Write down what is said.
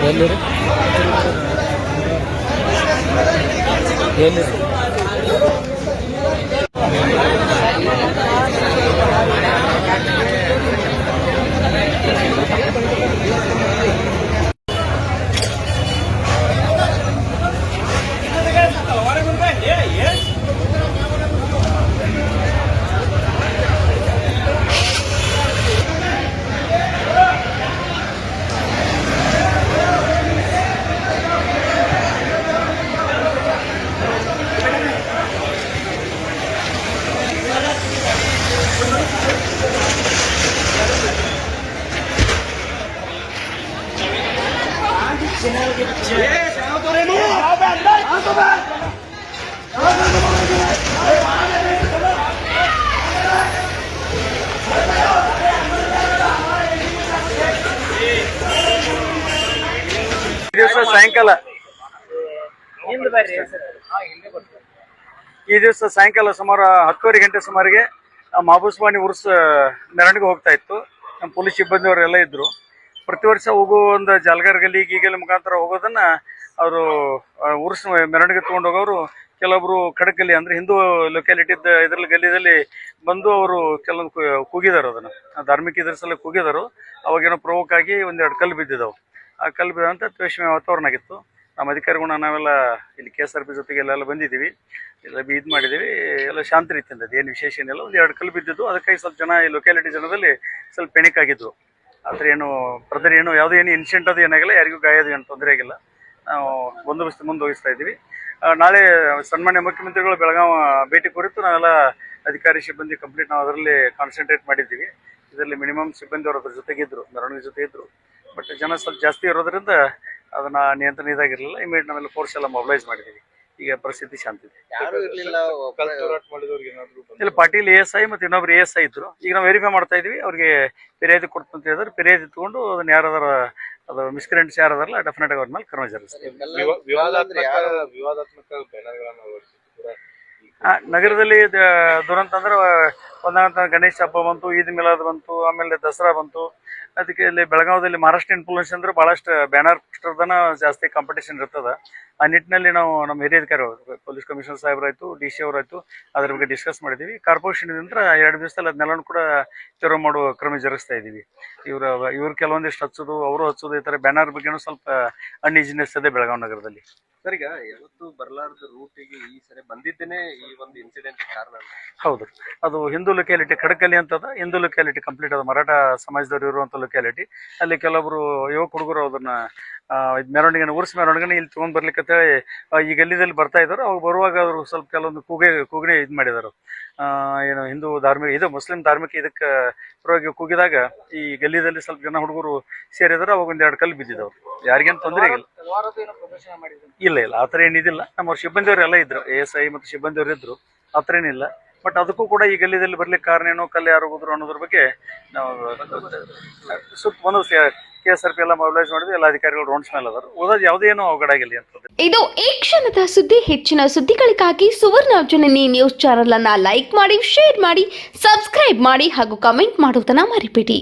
ಎಲ್ಲಿರಿ ಎಲ್ಲಿರಿ ಸಾಯಂಕಾಲ ಈ ದಿವಸ ಸಾಯಂಕಾಲ ಸುಮಾರು 10:30 ಗಂಟೆ ಸುಮಾರಿಗೆ ಮಾಬೂಸ್ವಾಣಿ ಉರ್ಸ್ ಮೆರವಣಿಗೆ ಹೋಗ್ತಾ ಇತ್ತು. ನಮ್ಮ ಪೊಲೀಸ್ ಸಿಬ್ಬಂದಿಯವರೆಲ್ಲ ಇದ್ರು. ಪ್ರತಿ ವರ್ಷ ಹೋಗೋ ಒಂದು ಜಾಲ್ಗಾರ್ ಗಲ್ಲಿ ಗೀಗಲ್ಲಿ ಮುಖಾಂತರ ಹೋಗೋದನ್ನ ಅವರು ಉರ್ಸ್ ಮೆರವಣಿಗೆ ತಗೊಂಡು ಹೋಗೋರು ಕೆಲವೊಬ್ರು ಖಡಕಲ್ಲಿ ಅಂದ್ರೆ ಹಿಂದೂ ಲೊಕ್ಯಾಲಿಟಿ ಇದ್ರಲ್ಲಿ ಗಲ್ಲಿದಲ್ಲಿ ಬಂದು ಅವರು ಕೆಲವೊಂದು ಕೂಗಿದಾರು, ಅದನ್ನ ಧಾರ್ಮಿಕ ಇದ್ರ ಸಲ ಕೂಗಿದಾರು. ಅವಾಗೇನೋ ಪ್ರವೋಕ್ ಆಗಿ ಒಂದೆರಡು ಕಲ್ಲು ಬಿದ್ದಿದ್ದಾವೆ. ಆ ಕಲ್ಲು ಬಿದ್ದಂತ ದ್ವೇಷಮಯ ವಾತಾವರಣ ಆಗಿತ್ತು. ನಮ್ಮ ಅಧಿಕಾರಿಗಳು ನಾವೆಲ್ಲ ಇಲ್ಲಿ KSRP ಜೊತೆಗೆ ಎಲ್ಲ ಬಂದಿದ್ದೀವಿ, ಎಲ್ಲ ಇದು ಮಾಡಿದ್ದೀವಿ. ಎಲ್ಲ ಶಾಂತಿ ರೀತಿಯಿಂದ ಏನು ವಿಶೇಷ ಏನಿಲ್ಲ. ಒಂದು 2 ಕಲ್ಲು ಬಿದ್ದಿದ್ದು, ಅದಕ್ಕಾಗಿ ಸ್ವಲ್ಪ ಜನ ಈ ಲೊಕ್ಯಾಲಿಟಿ ಜನದಲ್ಲಿ ಸ್ವಲ್ಪ ಪೆಣಿಕ್ ಆಗಿದ್ವು. ಆದರೆ ಏನು ಬ್ರದರ್ ಏನು ಯಾವುದೇ ಏನು ಇನ್ಸಿಡೆಂಟ್ ಅದು ಏನಾಗಿಲ್ಲ, ಯಾರಿಗೂ ಗಾಯದ ಏನು ತೊಂದರೆ ಆಗಿಲ್ಲ. ನಾವು ಬಂದೋಬಸ್ತ್ ಮುಂದುವರಿಸ್ತಾ ಇದ್ದೀವಿ. ನಾಳೆ ಸನ್ಮಾನ್ಯ ಮುಖ್ಯಮಂತ್ರಿಗಳು ಬೆಳಗಾವಿ ಭೇಟಿ ಕುರಿತು ನಾವೆಲ್ಲ ಅಧಿಕಾರಿ ಸಿಬ್ಬಂದಿ ಕಂಪ್ಲೀಟ್ ನಾವು ಅದರಲ್ಲಿ ಕಾನ್ಸಂಟ್ರೇಟ್ ಮಾಡಿದ್ದೀವಿ. ಇದರಲ್ಲಿ ಮಿನಿಮಮ್ ಸಿಬ್ಬಂದಿಯವರು ಅದ್ರ ಜೊತೆಗಿದ್ರು, ಮೆರವಣಿಗೆ ಜೊತೆ ಇದ್ರು. ಬಟ್ ಜನ ಸ್ವಲ್ಪ ಜಾಸ್ತಿ ಇರೋದ್ರಿಂದ ಅದನ್ನ ನಿಯಂತ್ರಣ ಇದಾಗಿರಲಿಲ್ಲ. ಇಮಿಡಿಯೇಟ್ ನಾವೆಲ್ಲ ಫೋರ್ಸ್ ಎಲ್ಲ ಮೊಬಿಲೈಸ್ ಮಾಡಿದ್ದೀವಿ. ಈಗ ಪರಿಸ್ಥಿತಿ ಶಾಂತಿ ಇದೆ. ಇಲ್ಲ, ಪಾಟೀಲ್ ASI ಮತ್ತು ಇನ್ನೊಬ್ರು ASI ಇದ್ರು. ಈಗ ನಾವು ವೆರಿಫೈ ಮಾಡ್ತಾ ಇದೀವಿ. ಅವ್ರಿಗೆ ಫಿರ್ಯಾದಿ ಕೊಡ್ತಂತ ಹೇಳಿದ್ರೆ ಫಿರ್ಯಾದಿ ತಗೊಂಡು ಅದನ್ನ ಯಾರಾದಾರ ಅದು ಮಿಸ್ಕ್ರೆಂಟ್ಸ್ ಯಾರದಾರಲ್ಲ ಡೆಫಿನೆಟ್ ಆಗಿ ಅವ್ರ ಮೇಲೆ ಕ್ರಮ ಜರುಗಿಸ್ತೀವಿ. ನಗರದಲ್ಲಿ ದುರಂತ ಅಂದ್ರೆ ಒಂದಂತ ಗಣೇಶ ಹಬ್ಬ ಬಂತು, ಈದ್ ಮಿಲಾದ್ ಬಂತು, ಆಮೇಲೆ ದಸರಾ ಬಂತು. ಅದಕ್ಕೆ ಇಲ್ಲಿ ಬೆಳಗಾವದಲ್ಲಿ ಮಹಾರಾಷ್ಟ್ರ ಇನ್ಫ್ಲೂಯೆನ್ಸ್ ಅಂದ್ರೆ ಬಹಳಷ್ಟು ಬ್ಯಾನರ್ ಪೋಸ್ಟರ್ದನ ಜಾಸ್ತಿ ಕಾಂಪಿಟೇಷನ್ ಇರ್ತದ. ಆ ನಿಟ್ಟಿನಲ್ಲಿ ನಾವು ನಮ್ಮ ಹಿರಿಯ ಅಧಿಕಾರಿ ಪೊಲೀಸ್ ಕಮಿಷನರ್ ಸಾಹೇಬರಾಯ್ತು, DC ಅವರಾಯ್ತು, ಅದ್ರ ಬಗ್ಗೆ ಡಿಸ್ಕಸ್ ಮಾಡಿದ್ದೀವಿ. ಕಾರ್ಪೊರೇಷನ್ ನಂತರ 2 ದಿವಸದಲ್ಲಿ ಅದನ್ನೆಲ್ಲನೂ ಕೂಡ ತೆರವು ಮಾಡುವ ಕ್ರಮ ಜರುಗಿಸ್ತಾ ಇದ್ದೀವಿ. ಇವ್ರು ಕೆಲವೊಂದಿಷ್ಟು ಹಚ್ಚೋದು, ಅವರು ಹಚ್ಚೋದು, ಈ ಥರ ಬ್ಯಾನರ್ ಬಗ್ಗೆನೂ ಸ್ವಲ್ಪ ಅನ್ಈಸಿನೆಸ್ ಇದೆ ಬೆಳಗಾವಿ ನಗರದಲ್ಲಿ. ಸರ್, ಈಗ ಯಾವತ್ತು ಬರಲಾರದ ರೂಟಿಗೆ ಈ ಸರಿ ಬಂದಿದ್ದೇನೆ ಈ ಒಂದು ಇನ್ಸಿಡೆಂಟ್ ಕಾರಣ. ಹೌದು, ಅದು ಹಿಂದೂ ಲೊಕ್ಯಾಲಿಟಿ ಖಡಕಲ್ಲಿ ಅಂತದ. ಹಿಂದೂ ಲೊಕ್ಯಾಲಿಟಿ ಕಂಪ್ಲೀಟ್ ಅದು ಮರಾಠ ಸಮಾಜದವರು ಇರುವಂಥ ಲೊಕ್ಯಾಲಿಟಿ. ಅಲ್ಲಿ ಕೆಲವೊಬ್ರು ಯುವಕ ಹುಡುಗರು ಅದನ್ನ ಮೆರವಣಿಗೆ ಉರ್ಸ್ ಮೆರವಣಿಗೆನ ಇಲ್ಲಿ ತೊಗೊಂಡ್ ಬರ್ಲಿಕ್ಕೆ ಈ ಗಲ್ಲಿದಲ್ಲಿ ಬರ್ತಾ ಇದ್ದಾರೆ. ಅವಾಗ ಬರುವಾಗ ಅವರು ಸ್ವಲ್ಪ ಕೆಲವೊಂದು ಕೂಗಣೆ ಇದು ಮಾಡಿದರು. ಏನು ಹಿಂದೂ ಧಾರ್ಮಿಕ ಇದು ಮುಸ್ಲಿಂ ಧಾರ್ಮಿಕ ಇದಕ್ಕೆ ಪರವಾಗಿ ಕೂಗಿದಾಗ ಈ ಗಲ್ಲಿದಲ್ಲಿ ಸ್ವಲ್ಪ ಜನ ಹುಡುಗರು ಸೇರಿದ್ರು. ಅವಾಗ 1-2 ಕಲ್ಲು ಬಿದ್ದಿದ್ದವ್ರು. ಯಾರಿಗೇನು ತೊಂದರೆ ಇಲ್ಲ. ಇಲ್ಲ ಆ ಥರ ಏನಿದಿಲ್ಲ. ನಮ್ಮ ಸಿಬ್ಬಂದಿಯವರು ಎಲ್ಲ ಇದ್ರು, ASI ಮತ್ತು ಸಿಬ್ಬಂದಿಯವರು ಇದ್ರು. ಆ ಥರ ಏನಿಲ್ಲ. ಬಟ್ ಅದಕ್ಕೂ ಕೂಡ ಈ ಗಲ್ಲಿದಲ್ಲಿ ಬರ್ಲಿಕ್ಕೆ ಕಾರಣ ಏನೋ, ಕಲ್ಲು ಯಾರು ಹೋದ್ರು ಅನ್ನೋದ್ರ ಬಗ್ಗೆ ನಾವು ಒಂದು KSRP ಎಲ್ಲ ಮೊಬಿಲೈಸ್ ಮಾಡಿದ್ವಿ. ಎಲ್ಲ ಅಧಿಕಾರಿಗಳು ರೌಂಡ್ಸ್ ಮೇಲೆ ಅದಾರು. ಓದೋದು ಯಾವುದೇನೋ ಅವಘಡ ಆಗಿಲ್ಲ ಅಂತ. ಇದು ಈ ಕ್ಷಣದ ಸುದ್ದಿ. ಹೆಚ್ಚಿನ ಸುದ್ದಿಗಳಿಗಾಗಿ ಸುವರ್ಣ ಜನನಿ ನ್ಯೂಸ್ ಚಾನೆಲ್ ಅನ್ನ ಲೈಕ್ ಮಾಡಿ, ಶೇರ್ ಮಾಡಿ, ಸಬ್ಸ್ಕ್ರೈಬ್ ಮಾಡಿ ಹಾಗೂ ಕಮೆಂಟ್ ಮಾಡುವುದನ್ನ ಮರಿಬೇಡಿ.